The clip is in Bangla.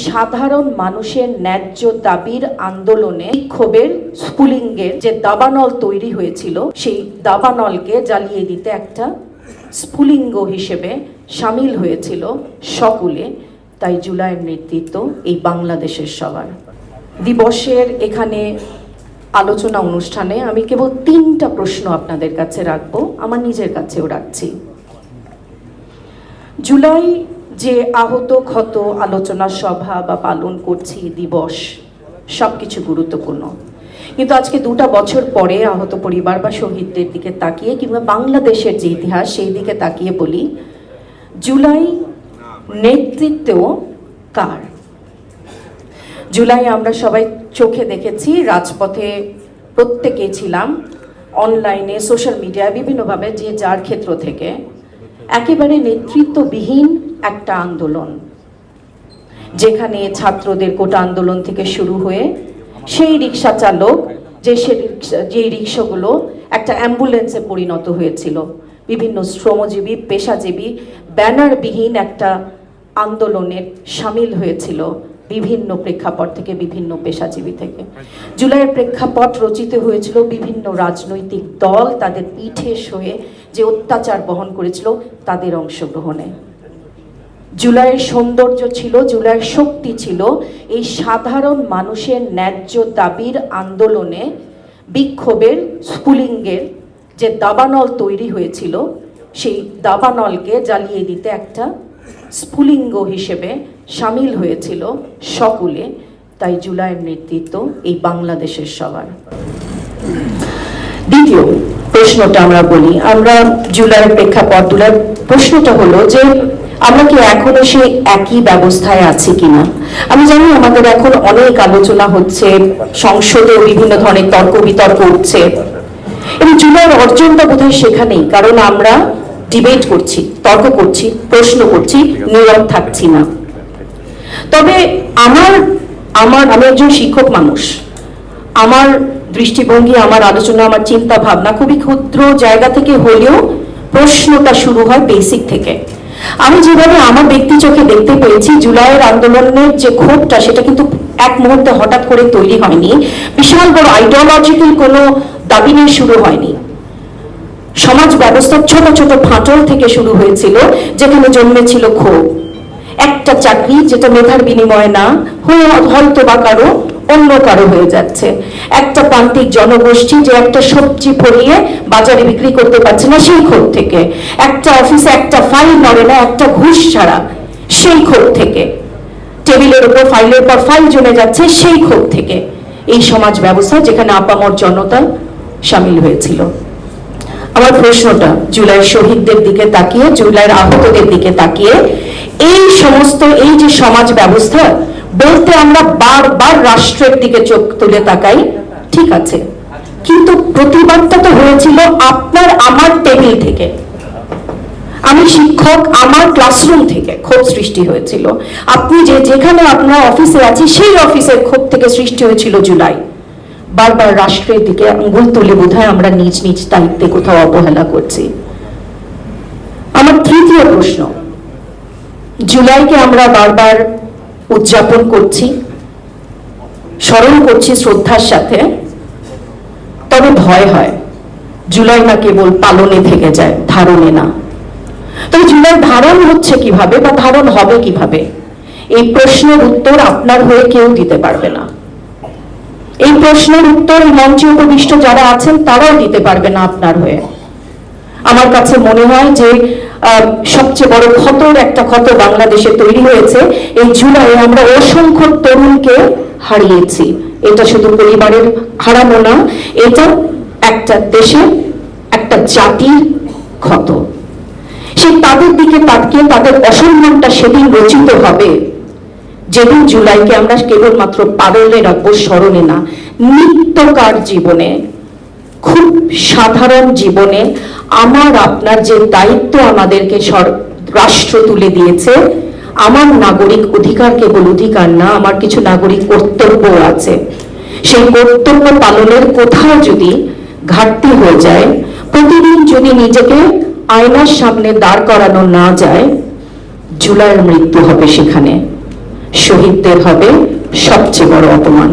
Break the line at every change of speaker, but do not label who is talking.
সাধারণ মানুষের ন্যায্য দাবির আন্দোলনে বিক্ষোভের স্ফুলিঙ্গের যে দাবানল তৈরি হয়েছিল, সেই দাবানলকে জ্বালিয়ে দিতে একটা স্ফুলিঙ্গ হিসেবে সামিল হয়েছিল সকলে। তাই জুলাইয়ের নেতৃত্ব এই বাংলাদেশের সবার দিবসের এখানে আলোচনা অনুষ্ঠানে আমি কেবল 3টা প্রশ্ন আপনাদের কাছে রাখবো, আমার নিজের কাছেও রাখছি। জুলাই যে আহত ক্ষত আলোচনা সভা বা পালন করছি, দিবস, সবকিছু গুরুত্বপূর্ণ, কিন্তু আজকে 2টা বছর পরে আহত পরিবার বা শহীদদের দিকে তাকিয়ে কিংবা বাংলাদেশের যে ইতিহাস সেই দিকে তাকিয়ে বলি, জুলাই নেতৃত্ব কার? জুলাই আমরা সবাই চোখে দেখেছি, রাজপথে প্রত্যেকেই ছিলাম, অনলাইনে, সোশ্যাল মিডিয়ায় বিভিন্নভাবে যে যার ক্ষেত্র থেকে একেবারে নেতৃত্ববিহীন একটা আন্দোলন, যেখানে ছাত্রদের কোটা আন্দোলন থেকে শুরু হয়ে সেই রিক্সা চালক যে রিক্সাগুলো একটা অ্যাম্বুলেন্সে পরিণত হয়েছিল, বিভিন্ন শ্রমজীবী পেশাজীবী ব্যানারবিহীন একটা আন্দোলনের সামিল হয়েছিল বিভিন্ন প্রেক্ষাপট থেকে, বিভিন্ন পেশাজীবী থেকে। জুলাইয়ের প্রেক্ষাপট রচিত হয়েছিল বিভিন্ন রাজনৈতিক দল তাদের পিঠে সয়ে যে অত্যাচার বহন করেছিল তাদের অংশগ্রহণে। জুলাইয়ের সৌন্দর্য ছিল, জুলাইয়ের শক্তি ছিল এই সাধারণ মানুষের ন্যায্য দাবির আন্দোলনে বিক্ষোভের স্ফুলিঙ্গের যে দাবানল তৈরি হয়েছিল, সেই দাবানলকে জ্বালিয়ে দিতে একটা স্ফুলিঙ্গ হিসেবে সামিল হয়েছিল সকলে। তাই জুলাইয়ের নেতৃত্ব এই বাংলাদেশের সবার। দ্বিতীয় প্রশ্নটা আমরা বলি, আমরা জুলাইয়ের প্রেক্ষাপট, জুলাইয়ের প্রশ্নটা হলো যে আমরা কি এখনো সেই একই ব্যবস্থায় আছি কিনা। আমি জানি আমাদের এখন অনেক আলোচনা হচ্ছে, সংসদে বিভিন্ন ধরনের তর্ক বিতর্ক উঠছে, এবং জুলাইয়ের অর্জনটা বোধহয় সেখানেই, কারণ আমরা ডিবেট করছি, তর্ক করছি, প্রশ্ন করছি, নীরব থাকছি না। তবে আমি একজন শিক্ষক মানুষ, আমার দৃষ্টিভঙ্গি, আমার আলোচনা, আমার চিন্তা ভাবনা খুবই ক্ষুদ্র জায়গা থেকে হলেও প্রশ্নটা শুরু হয় বেসিক থেকে। আমি যেভাবে আমার ব্যক্তি চোখে দেখতে পেয়েছি, জুলাইয়ের আন্দোলনের যে ক্ষোভটা, সেটা কিন্তু এক মুহূর্তে হঠাৎ করে তৈরি হয়নি, বিশাল বড় আইডিওলজিক্যাল কোনো দাবি নিয়ে শুরু হয়নি। সমাজ ব্যবস্থার ছোট ছোট ফাটল থেকে শুরু হয়েছিল, যেখানে জন্মেছিল ক্ষোভ। একটা চাকরি যেটা মেধার বিনিময়ে না হয়ে হয়তো বা কারো অন্য কারো হয়ে যাচ্ছে, একটা প্রান্তিক জনগোষ্ঠী যে একটা সবজি ফলিয়ে বাজারে বিক্রি করতে পারছে না সেই ক্ষোভ থেকে, একটা অফিসে একটা ফাইল নড়ে না একটা ঘুষ ছাড়া সেই ক্ষোভ থেকে, টেবিলের উপর ফাইলের পর ফাইল জমে যাচ্ছে সেই ক্ষোভ থেকে, এই সমাজ ব্যবস্থা যেখানে আপামর জনতা সামিল হয়েছিল। আমার প্রশ্নটা জুলাইয়ের শহীদদের দিকে তাকিয়ে, জুলাইয়ের আহতদের দিকে তাকিয়ে, এই সমস্ত এই যে সমাজ ব্যবস্থা বলতে আমরা বারবার রাষ্ট্রের দিকে চোখ তুলে তাকাই, ঠিক আছে, কিন্তু প্রতিবাদটা তো হয়েছিল আপনার আমার টেবিল থেকে। আমি শিক্ষক, আমার ক্লাসরুম থেকে ক্ষোভ সৃষ্টি হয়েছিল। আপনি যেখানে আপনার অফিসে আছি সেই অফিসের ক্ষোভ থেকে সৃষ্টি হয়েছিল জুলাই। বারবার রাষ্ট্রের দিকে আঙ্গুল তুলে বোধহয় আমরা নিজ নিজ দায়িত্বে কোথাও অবহেলা করছি। আমার তৃতীয় প্রশ্ন, জুলাইকে আমরা বারবার উদযাপন করছি, স্মরণ করছি শ্রদ্ধার সাথে, তবে ভয় হয় জুলাই না কেবল পালনে থেকে যায়, ধারণে না। তবে জুলাই ধারণ হচ্ছে কিভাবে বা ধারণ হবে কিভাবে, এই প্রশ্নের উত্তর আপনার হয়ে কেউ দিতে পারবে না। এই প্রশ্নের উত্তর মঞ্চে উপবিষ্ট যারা আছেন তারাও দিতে পারবে না আপনার হয়ে। আমার কাছে মনে হয় যে সবচেয়ে বড় ক্ষতর একটা ক্ষত বাংলাদেশে তৈরি হয়েছে এই জুলাইয়ে। আমরা অসংখ্য তরুণকে হারিয়েছি। এটা শুধু পরিবারের হারানো না, এটা একটা দেশের, একটা জাতির ক্ষত। সেই তাদের দিকে তাকিয়ে তাদের অসম্মানটা সেদিন রচিত হবে যেদিন জুলাইকে আমরা কেবলমাত্র পারলে রাখবো স্মরণে না, নিত্যকার জীবনে, খুব সাধারণ জীবনে আমার আপনার যে দায়িত্ব আমাদেরকে রাষ্ট্র তুলে দিয়েছে, আমার নাগরিক অধিকার কেবল অধিকার না, আমার কিছু নাগরিক কর্তব্য আছে। সেই কর্তব্য পালনের কোথাও যদি ঘাটতি হয়ে যায়, প্রতিদিন যদি নিজেকে আয়নার সামনে দাঁড় করানো না যায়, জুলাইয়ের মৃত্যু হবে সেখানে। শহীদদের হবে সবচেয়ে বড় অপমান।